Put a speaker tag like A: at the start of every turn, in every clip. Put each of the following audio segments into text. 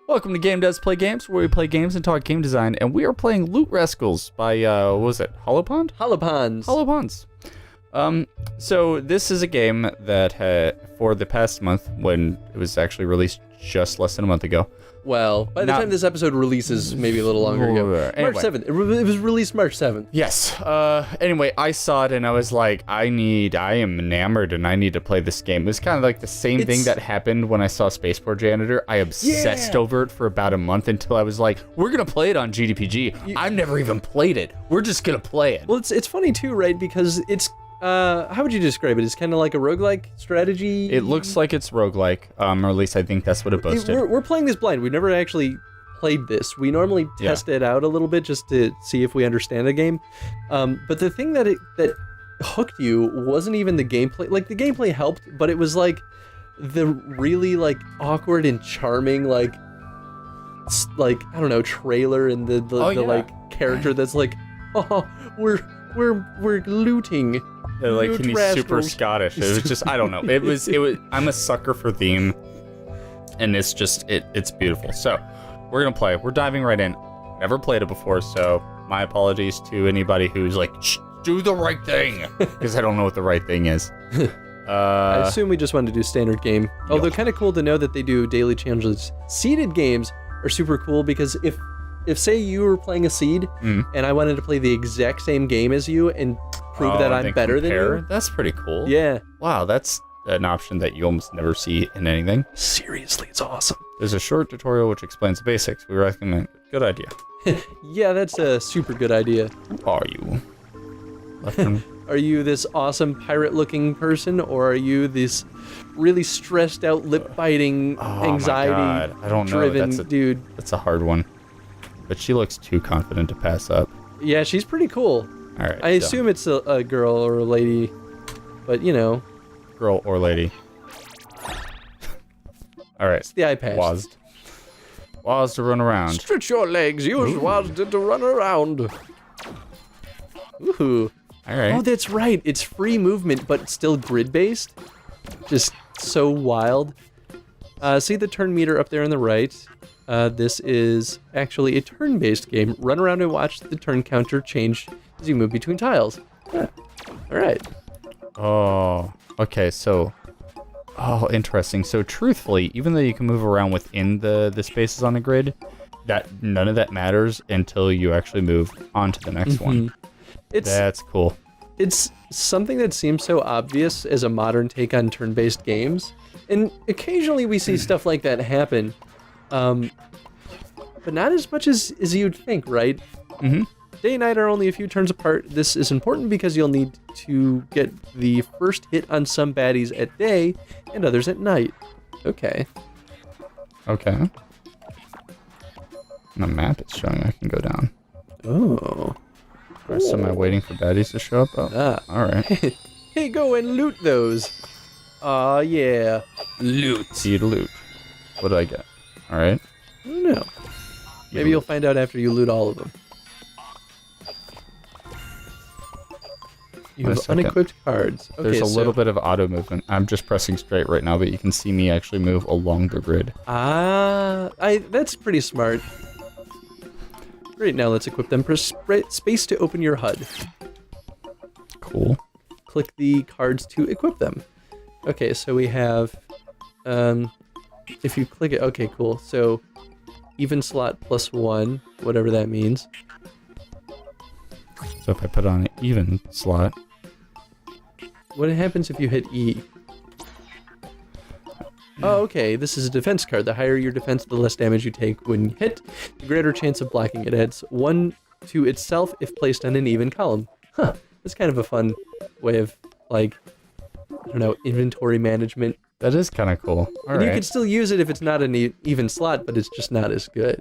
A: Welcome to Game Does Play Games, where we play games and talk game design, and we are playing Loot Rascals by, what was it, Holopond?
B: Holoponds.
A: So this is a game that for the past month, when it was actually released just less than a month ago.
B: Well, by the time this episode releases, maybe a little longer ago.
A: Anyway.
B: March 7th. It was released March 7th.
A: Yes. Anyway, I saw it and I was like, I am enamored and I need to play this game. It was kind of like the same thing that happened when I saw Spaceport Janitor. I obsessed over it for about a month until I was like, we're going to play it on GDPG. I've never even played it. We're just going to play it.
B: Well, it's funny too, right? Because it's, how would you describe it? It's kind of like a roguelike strategy.
A: It looks like it's roguelike, or at least I think that's what it boasted.
B: We're playing this blind. We've never actually played this. We normally test it out a little bit just to see if we understand a game. But the thing that hooked you wasn't even the gameplay. Like, the gameplay helped, but it was like the really like awkward and charming I don't know, trailer and the like character that's like, oh, we're looting.
A: Like,
B: Loot
A: and he's
B: Rascals.
A: super Scottish. It was just, I don't know. It was. I'm a sucker for theme, and it's just, it's beautiful. So, we're gonna play. We're diving right in. Never played it before, so my apologies to anybody who's like, shh, do the right thing, because I don't know what the right thing is.
B: I assume we just wanted to do standard game. Although kind of cool to know that they do daily challenges. Seeded games are super cool because if say you were playing a seed and I wanted to play the exact same game as you and prove that I'm better than you.
A: That's pretty cool.
B: Yeah.
A: Wow, that's an option that you almost never see in anything.
B: Seriously, it's awesome.
A: There's a short tutorial which explains the basics. We recommend it. Good idea.
B: Yeah, that's a super good idea.
A: Who are you?
B: Are you this awesome pirate-looking person, or are you this really stressed out, lip-biting, anxiety-driven dude?
A: That's a hard one. But she looks too confident to pass up.
B: Yeah, she's pretty cool.
A: All right.
B: I assume it's a girl or a lady, but you know.
A: Girl or lady. All right.
B: It's the iPad.
A: Wazd to run around.
B: Stretch your legs. Use Wazd to run around. Ooh.
A: All right.
B: Oh, that's right. It's free movement, but still grid-based. Just so wild. See the turn meter up there on the right? This is actually a turn-based game. Run around and watch the turn counter change as you move between tiles. All right.
A: Oh, okay. So, interesting. So, truthfully, even though you can move around within the spaces on the grid, that none of that matters until you actually move on to the next one. That's cool.
B: It's something that seems so obvious as a modern take on turn-based games, and occasionally we see stuff like that happen, but not as much as you'd think, right?
A: Mm-hmm.
B: Day and night are only a few turns apart. This is important because you'll need to get the first hit on some baddies at day and others at night. Okay.
A: Okay. The map is showing I can go down.
B: Oh.
A: Right, so am I waiting for baddies to show up? Oh, all right.
B: Hey, go and loot those. Aw, yeah.
A: Loot. See to loot. What do I get? All right.
B: I don't know. Maybe you'll find out after you loot all of them. You have unequipped cards. Okay,
A: there's a little bit of auto movement. I'm just pressing straight right now, but you can see me actually move along the grid.
B: That's pretty smart. Great, now let's equip them. Press space to open your HUD.
A: Cool.
B: Click the cards to equip them. Okay, so we have, if you click it, okay, cool. So, even slot +1, whatever that means.
A: So if I put on an even slot.
B: What happens if you hit E? Oh, okay, this is a defense card. The higher your defense, the less damage you take when hit. The greater chance of blocking. It adds 1 to itself if placed on an even column. Huh, that's kind of a fun way of, like, I don't know, inventory management.
A: That is kind of cool. All right.
B: You can still use it if it's not an even slot, but it's just not as good.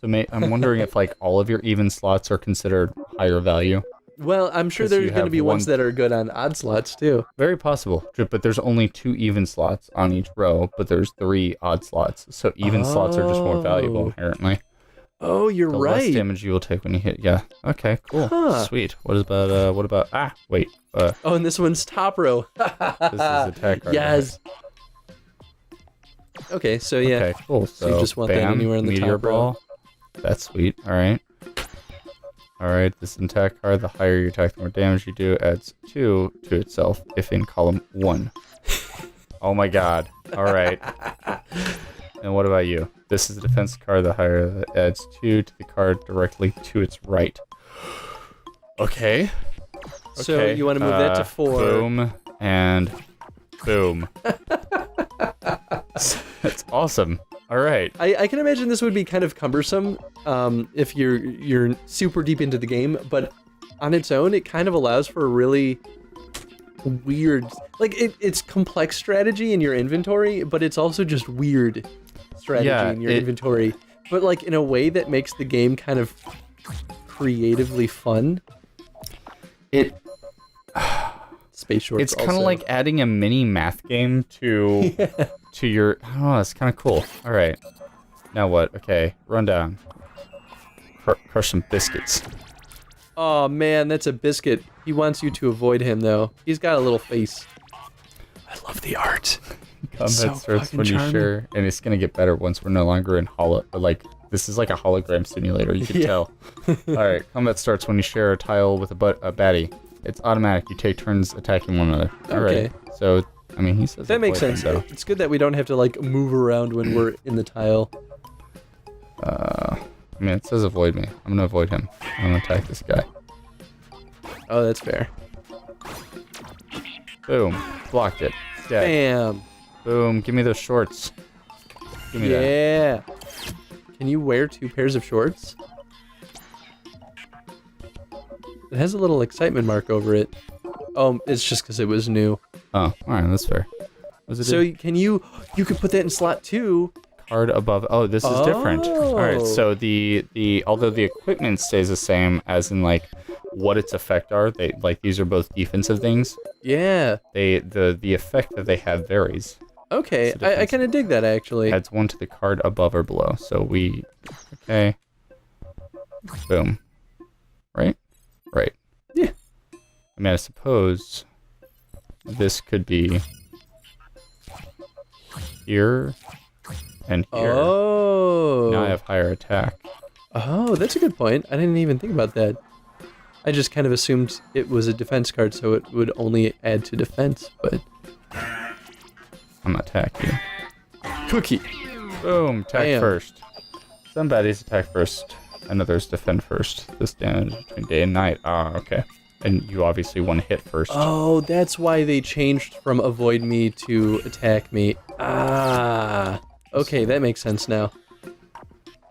A: So I'm wondering if, like, all of your even slots are considered higher value.
B: Well, I'm sure there's going to be ones that are good on odd slots, too.
A: Very possible, but there's only 2 even slots on each row, but there's 3 odd slots. So even slots are just more valuable, inherently.
B: Oh, you're right.
A: The less damage you will take when you hit. Yeah. Okay, cool.
B: Huh.
A: Sweet. What about, wait.
B: Oh, and this one's top row.
A: This is attack card.
B: Yes. Okay, so yeah.
A: Okay, cool. So,
B: you just want that
A: bam,
B: anywhere in the
A: meteor
B: top row.
A: ball. That's sweet. All right. All right, this attack card, the higher you attack, the more damage you do, adds 2 to itself if in column 1. Oh my god. All right. And what about you? This is a defense card, the higher that adds 2 to the card directly to its right. Okay.
B: So you want to move that to 4.
A: Boom and boom. That's awesome. All right.
B: I can imagine this would be kind of cumbersome if you're super deep into the game, but on its own, it kind of allows for a really weird, like it's complex strategy in your inventory, but it's also just weird strategy in your inventory, but like in a way that makes the game kind of creatively fun. Space shorts.
A: It's kind of like adding a mini math game to to your. I don't know. It's kind of cool. All right. Now what? Okay. Run down. Crush some biscuits.
B: Oh man, that's a biscuit. He wants you to avoid him though. He's got a little face. I love the art.
A: Combat starts when you share, and it's gonna get better once we're no longer in like this is like a hologram simulator. You can tell. All right. Combat starts when you share a tile with a baddie. It's automatic. You take turns attacking one another. All right. So, I mean, he says
B: that makes sense.
A: So.
B: It's good that we don't have to like move around when we're in the tile.
A: I mean, it says avoid me. I'm gonna avoid him. I'm gonna attack this guy.
B: Oh, that's fair.
A: Boom. Blocked it. Dead.
B: Bam.
A: Boom. Give me those shorts. Give me that.
B: Yeah. Can you wear 2 pairs of shorts? It has a little excitement mark over it. Oh, it's just because it was new.
A: Oh, alright, that's fair.
B: So can you could put that in slot 2.
A: Card above. Oh, this is different. Alright, so the although the equipment stays the same as in like what its effect are, they like these are both defensive things.
B: Yeah.
A: The effect that they have varies.
B: Okay, I kind of dig that actually.
A: Adds 1 to the card above or below. So okay. Boom. Right? Right.
B: Yeah.
A: I mean, I suppose this could be here and here.
B: Oh.
A: Now I have higher attack.
B: Oh, that's a good point. I didn't even think about that. I just kind of assumed it was a defense card, so it would only add to defense, but...
A: I'm gonna attack you.
B: Cookie.
A: Boom, attack first. Some baddies attack first, and others defend first. This damage between day and night. Ah, okay. And you obviously want to hit first.
B: Oh, that's why they changed from avoid me to attack me. Ah. Okay, that makes sense now.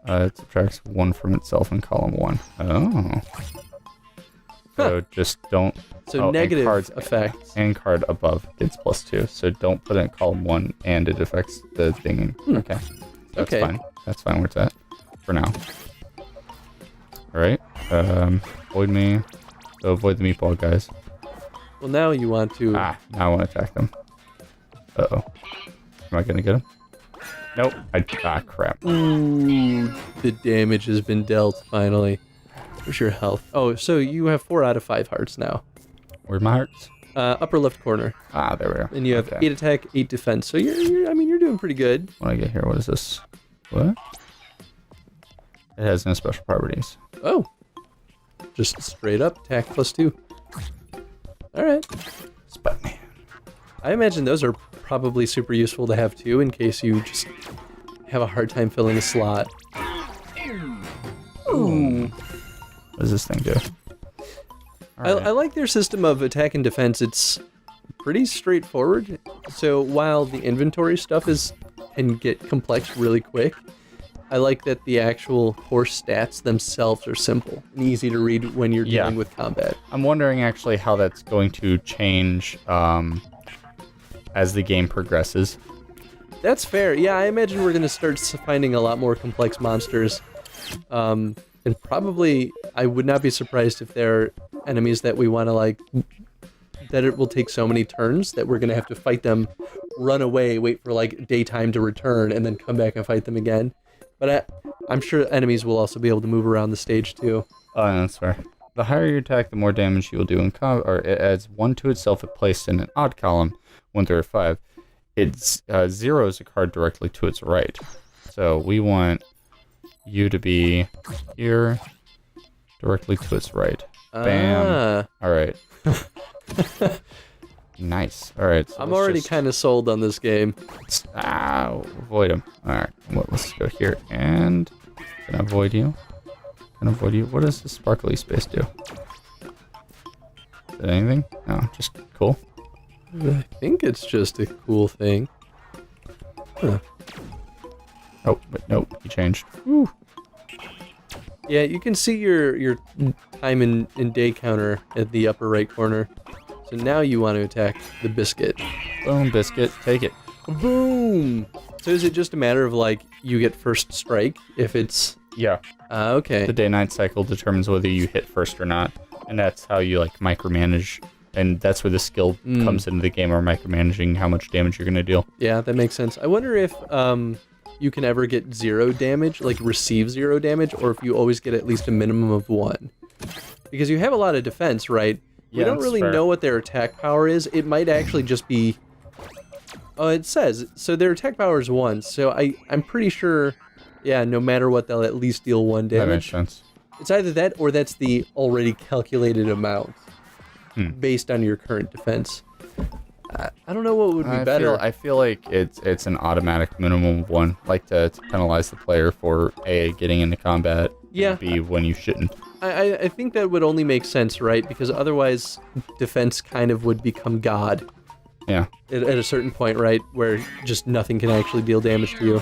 A: It subtracts 1 from itself in column 1. Oh. So just don't...
B: So negative effects.
A: And card above gets +2. So don't put it in column 1 and it affects the thing. Okay. That's fine. That's fine where it's at. For now. Alright. Avoid me. So avoid the meatball guys.
B: Well, now you want to...
A: Now I want to attack them. Uh-oh. Am I going to get him? Nope. Crap.
B: Ooh, the damage has been dealt, finally. Where's your health? Oh, so you have 4 out of 5 hearts now.
A: Where's my hearts?
B: Upper left corner.
A: There we are.
B: And you have 8 attack, 8 defense. So you're doing pretty good.
A: When I get here, what is this? What? It has no special properties.
B: Oh. Just straight up attack +2. Alright.
A: Spider-Man.
B: I imagine those are probably super useful to have too, in case you just have a hard time filling a slot. Ooh.
A: What does this thing do?
B: I like their system of attack and defense. It's pretty straightforward. So while the inventory stuff can get complex really quick, I like that the actual core stats themselves are simple and easy to read when you're dealing with combat.
A: I'm wondering actually how that's going to change as the game progresses.
B: That's fair. Yeah, I imagine we're going to start finding a lot more complex monsters. And probably, I would not be surprised if there are enemies that we want to that it will take so many turns that we're going to have to fight them, run away, wait for daytime to return, and then come back and fight them again. But I'm sure enemies will also be able to move around the stage too.
A: Oh, that's fair. The higher you attack, the more damage you will do in combat, or it adds 1 to itself if placed in an odd column, 1 through 5. it's zeroes a card directly to its right. So we want you to be here, directly to its right. Bam. All right. Nice. All right. So
B: I'm already kind of sold on this game.
A: Avoid him. All right. Well, let's go here and can I avoid you? Can I avoid you? What does the sparkly space do? Is it anything? No, just cool.
B: I think it's just a cool thing. Huh.
A: Oh, but nope. He changed. Woo.
B: Yeah, you can see your time in day counter at the upper right corner. So now you want to attack the biscuit.
A: Boom, biscuit. Take it.
B: Boom! So is it just a matter of, like, you get first strike if it's...
A: Yeah.
B: Okay.
A: The day-night cycle determines whether you hit first or not. And that's how you, like, micromanage. And that's where the skill comes into the game, or micromanaging how much damage you're going to deal.
B: Yeah, that makes sense. I wonder if you can ever get 0 damage, like receive 0 damage, or if you always get at least a minimum of 1. Because you have a lot of defense, right? We don't really know what their attack power is. It might actually just be... Oh, it says. So their attack power is 1. So I'm pretty sure, yeah, no matter what, they'll at least deal 1 damage.
A: That makes sense.
B: It's either that or that's the already calculated amount based on your current defense. I don't know what would be better.
A: I feel like it's an automatic minimum of 1, like to penalize the player for A, getting into combat,
B: yeah.
A: and B, when you shouldn't.
B: I think that would only make sense, right? Because otherwise, defense kind of would become God.
A: Yeah.
B: At a certain point, right? Where just nothing can actually deal damage to you.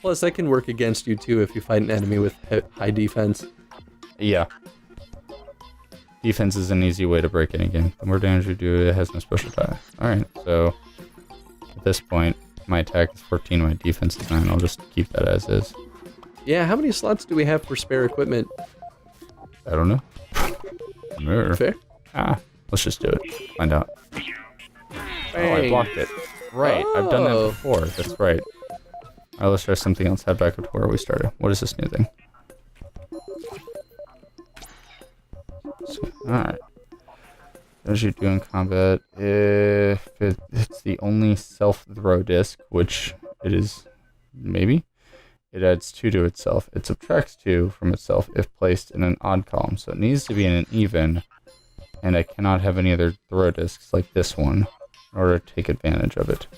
B: Plus, that can work against you, too, if you fight an enemy with high defense.
A: Yeah. Defense is an easy way to break any game. The more damage you do, it has no special die. Alright, so at this point, my attack is 14, my defense is 9. I'll just keep that as is.
B: Yeah, how many slots do we have for spare equipment?
A: I don't know.
B: Fair.
A: Let's just do it. Find out.
B: Bang.
A: Oh, I blocked it. Right, I've done that before. That's right. Alright, let's try something else. Head back up to where we started. What is this new thing? Alright. As you do in combat, if it's the only self-throw disc, which it is, maybe, it adds 2 to itself. It subtracts 2 from itself if placed in an odd column, so it needs to be in an even, and I cannot have any other throw discs like this one in order to take advantage of it.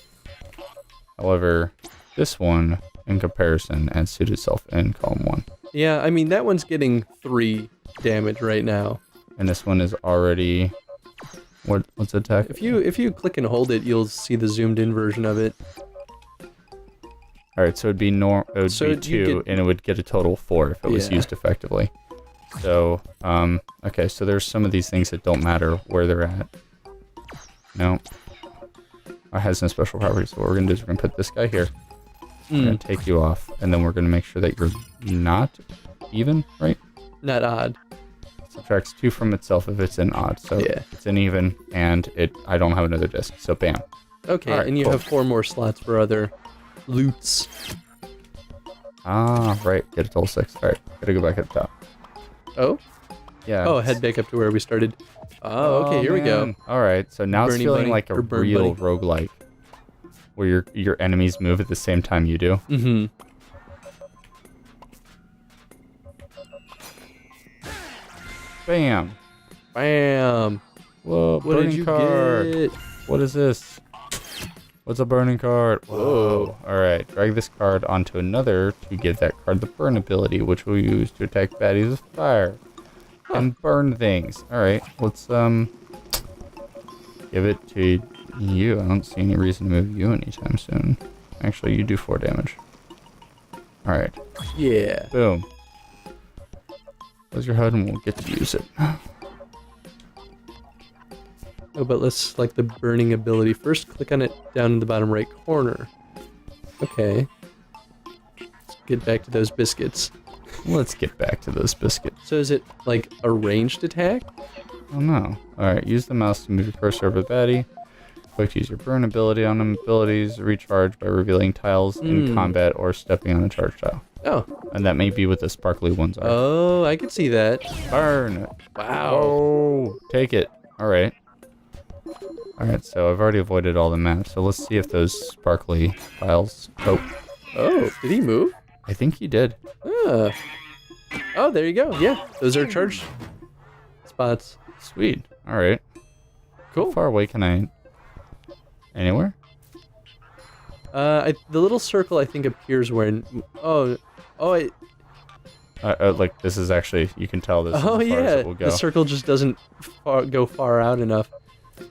A: However, this one, in comparison, adds 2 to itself in column 1.
B: Yeah, I mean, that one's getting 3 damage right now.
A: And this one is already... What's the attack?
B: If you click and hold it, you'll see the zoomed in version of it.
A: Alright, so it'd be be 2, and it would get a total of 4 if it was used effectively. So, okay, so there's some of these things that don't matter where they're at. No. It has no special properties, so what we're going to do is we're going to put this guy here. We're going to take you off, and then we're going to make sure that you're not even, right?
B: Not odd.
A: Subtracts 2 from itself if it's an odd, so it's an even, and I don't have another disc, so bam.
B: Okay, right, and you have 4 more slots for other loots.
A: Ah, right, get a total 6. Alright, gotta go back at the top.
B: Oh?
A: Yeah.
B: Oh, head back up to where we started. Oh, okay, here we go.
A: Alright, so now it's feeling like a real roguelike, where your enemies move at the same time you do.
B: Mm-hmm.
A: Bam.
B: Bam.
A: Whoa,
B: what did you get?
A: What is this? What's a burning card? Whoa. Alright, drag this card onto another to give that card the burn ability, which we'll use to attack baddies with fire. And burn things. Alright, let's give it to you. I don't see any reason to move you anytime soon. Actually, you do 4 damage. Alright.
B: Yeah.
A: Boom. Close your HUD and we'll get to use it.
B: Oh, but let's select the burning ability. First, click on it down in the bottom right corner. Okay. Let's get back to those biscuits.
A: Let's get back to those biscuits.
B: So is it like a ranged attack?
A: Oh no. Alright, use the mouse to move your cursor over the baddie. Click to use your burn ability on them. Abilities recharge by revealing tiles in combat or stepping on a charge tile.
B: Oh.
A: And that may be what the sparkly ones are.
B: Oh, I can see that.
A: Burn.
B: Wow.
A: Oh, take it. Alright. Alright, so I've already avoided all the maps, so let's see if those sparkly tiles...
B: Oh, did he move?
A: I think he did.
B: Oh, there you go. Yeah, those are charge spots.
A: Sweet. Alright.
B: Cool.
A: How far away can I... Anywhere?
B: The little circle I think appears when...
A: Like, this is actually... You can tell this is as far as it will go.
B: The circle just doesn't go far out enough.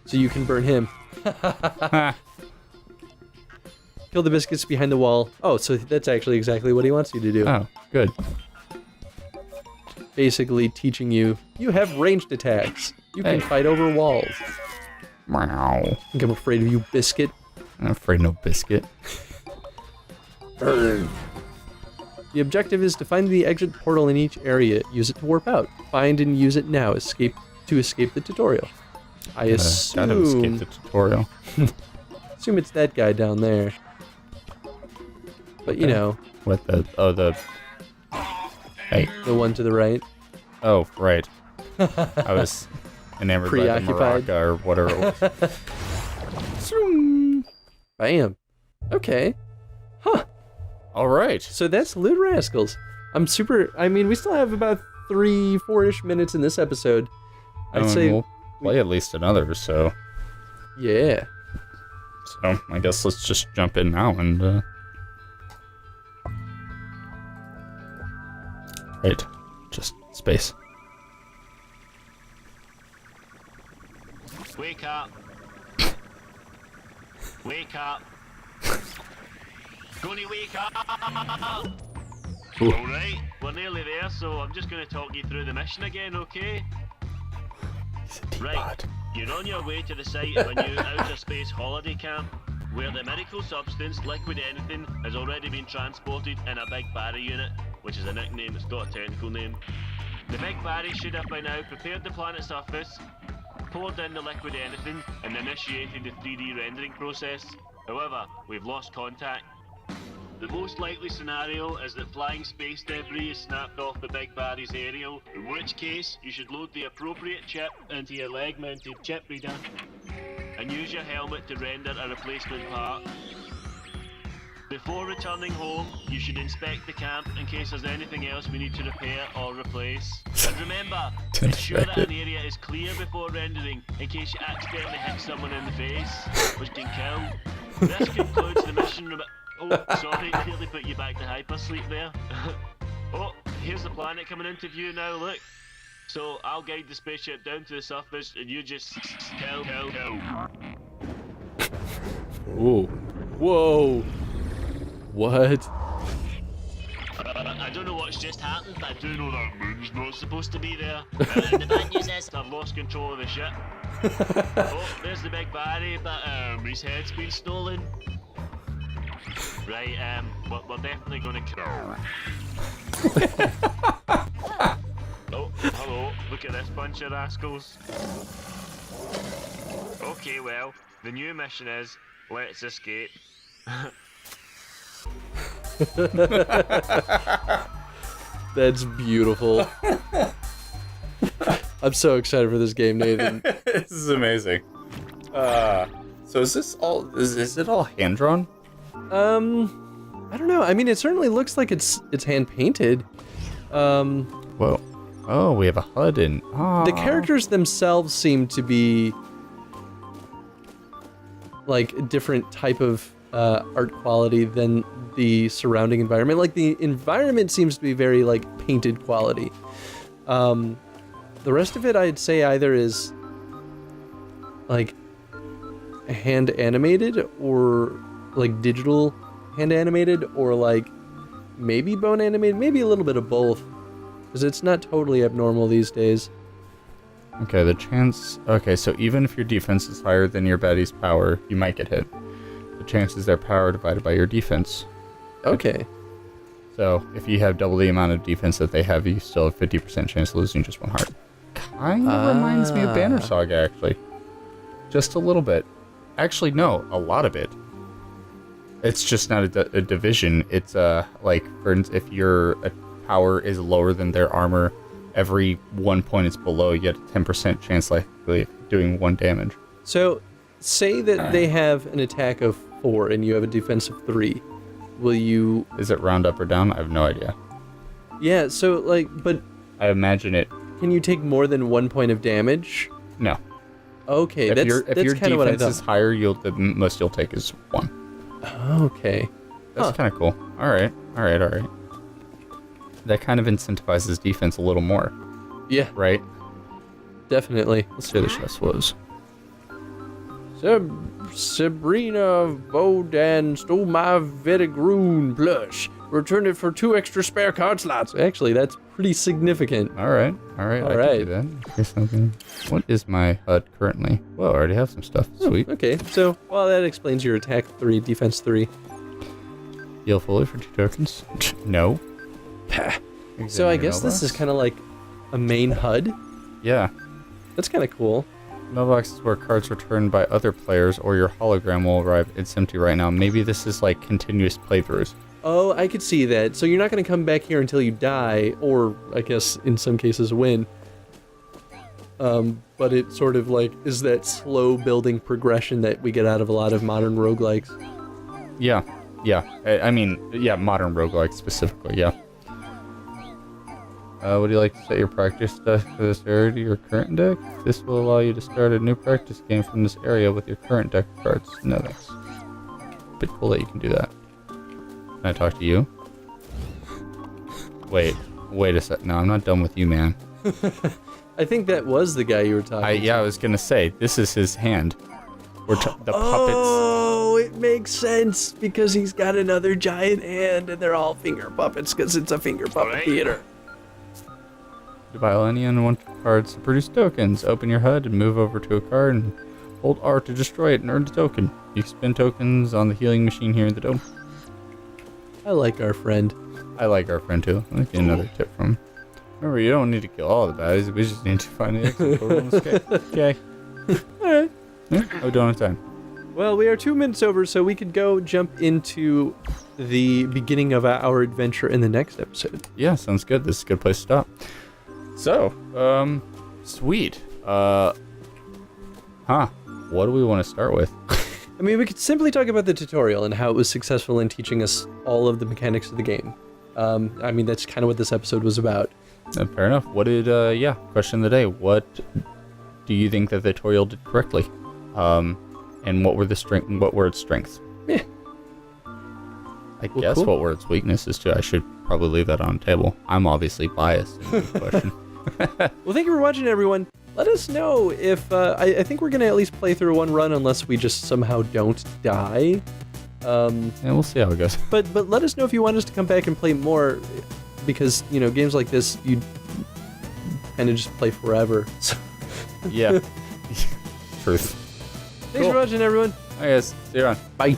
B: So you can burn him. Kill the biscuits behind the wall. Oh, so that's actually exactly what he wants you to do.
A: Oh, good.
B: Basically teaching you have ranged attacks. You can fight over walls.
A: Meow.
B: I think I'm afraid of you, biscuit.
A: I'm afraid no biscuit.
B: Burn. The objective is to find the exit portal in each area. Use it to warp out. Find and use it now. Escape the tutorial. I assume...
A: Gotta escape the tutorial.
B: Assume it's that guy down there. But you know.
A: What the... Oh, the... Hey.
B: The one to the right.
A: Oh, right. I was enamored by the maraca or whatever it was.
B: Bam. Okay. Huh.
A: All right.
B: So that's Loot Rascals. I mean, we still have about 3-4-ish minutes in this episode. I'd say...
A: We'll play at least another, so...
B: Yeah.
A: So, I guess let's just jump in now and, Right. Just space.
C: Wake up. Wake up. Gonna wake up. Alright, we're nearly there, so I'm just gonna talk you through the mission again, okay? Right, you're on your way to the site of a new outer space holiday camp, where the medical substance, Liquid Anything, has already been transported in a Big Barry unit, which is a nickname that's got a technical name. The Big Barry should have by now prepared the planet's surface, poured in the Liquid Anything, and initiated the 3D rendering process. However, we've lost contact. The most likely scenario is that flying space debris is snapped off the Big Barry's aerial, in which case you should load the appropriate chip into your leg-mounted chip reader and use your helmet to render a replacement part. Before returning home, you should inspect the camp in case there's anything else we need to repair or replace. And remember, ensure that an area is clear before rendering in case you accidentally hit someone in the face, which can kill. This concludes the mission. Oh, sorry, nearly put you back to hypersleep there. Oh, here's the planet coming into view now, look. So, I'll guide the spaceship down to the surface and you just kill.
B: Ooh. Whoa. What?
C: I don't know what's just happened, but I do know that moon's not supposed to be there. And the bad news is I've lost control of the ship. Oh, there's the Big Barry, but his head's been stolen. Right, we're definitely gonna kill. Oh, hello, look at this bunch of rascals. Okay, well, the new mission is, let's escape.
B: That's beautiful. I'm so excited for this game, Nathan.
A: This is amazing. So is this all? Is it all hand drawn?
B: I don't know. I mean, it certainly looks like it's hand painted.
A: Whoa. Oh, we have a HUD and
B: the characters themselves seem to be like a different type of art quality than the surrounding environment. Like the environment seems to be very like painted quality. The rest of it, I'd say either is like hand animated or like digital hand animated or like maybe bone animated, maybe a little bit of both, because it's not totally abnormal these days.
A: Okay, the chance... Okay, so even if your defense is higher than your baddie's power, you might get hit. The chance is their power divided by your defense.
B: Okay.
A: So, if you have double the amount of defense that they have, you still have 50% chance of losing just one heart. Kind of reminds me of Banner Saga, actually. Just a little bit. Actually, no, a lot of it. It's just not a division. It's, like, for instance, if your power is lower than their armor, every 1 point it's below, you get a 10% chance likely of doing 1 damage.
B: So, say that they have an attack of 4 and you have a defense of 3. Will you...
A: Is it round up or down? I have no idea.
B: Yeah, so, like, but...
A: I imagine it...
B: Can you take more than 1 point of damage?
A: No.
B: Okay,
A: If
B: that's
A: your
B: kind of what I
A: defense is
B: thought.
A: higher, the most you'll take is 1.
B: Okay.
A: That's kind of cool. All right. That kind of incentivizes defense a little more,
B: Yeah,
A: right?
B: definitely.
A: Let's see what the chest was.
B: Sabrina Vodan stole my Vedigroon plush. Return it for 2 extra spare card slots. Actually, that's pretty significant.
A: All right. I can do that. Here's something. What is my HUD currently? Well, I already have some stuff. Sweet.
B: Okay, so, well, that explains your attack 3, defense 3.
A: Heal fully for 2 tokens. No.
B: So I guess this is kind of like a main HUD.
A: Yeah.
B: That's kind of cool.
A: Mailbox is where cards returned by other players or your hologram will arrive. It's empty right now. Maybe this is like continuous playthroughs.
B: Oh, I could see that. So you're not going to come back here until you die, or I guess in some cases win. But it sort of like is that slow building progression that we get out of a lot of modern roguelikes.
A: Yeah. I mean, modern roguelike specifically, yeah. Would you like to set your practice deck for this area to your current deck? This will allow you to start a new practice game from this area with your current deck of cards. No, that's a bit cool that you can do that. Can I talk to you? Wait a sec. No, I'm not done with you, man.
B: I think that was the guy you were talking to.
A: I was gonna say, this is his hand. The puppets.
B: Oh, it makes sense because he's got another giant hand and they're all finger puppets because it's a finger puppet theater.
A: To buy any unwanted cards to produce tokens. Open your HUD and move over to a card and hold R to destroy it and earn the token. You can spend tokens on the healing machine here in the dome.
B: I like our friend.
A: I like our friend too. Let me get another tip from him. Remember, you don't need to kill all the baddies. We just need to find the exit portal and escape. Okay.
B: Alright.
A: Yeah, we're done with time.
B: Well, we are 2 minutes over, so we could go jump into the beginning of our adventure in the next episode.
A: Yeah, sounds good. This is a good place to stop. So, sweet. What do we want to start with?
B: I mean, we could simply talk about the tutorial and how it was successful in teaching us all of the mechanics of the game. I mean, that's kind of what this episode was about.
A: Fair enough. What did, question of the day. What do you think that the tutorial did correctly? And what were its strengths?
B: Yeah.
A: I guess cool. What were its weaknesses too? I should probably leave that on the table. I'm obviously biased in this question.
B: Well, thank you for watching, everyone. Let us know if, I think we're going to at least play through one run unless we just somehow don't die.
A: And we'll see how it goes.
B: But let us know if you want us to come back and play more, because, you know, games like this, you kind of just play forever. So.
A: Yeah. Truth.
B: Thanks for watching, everyone.
A: Hi, guys. See you around.
B: Bye.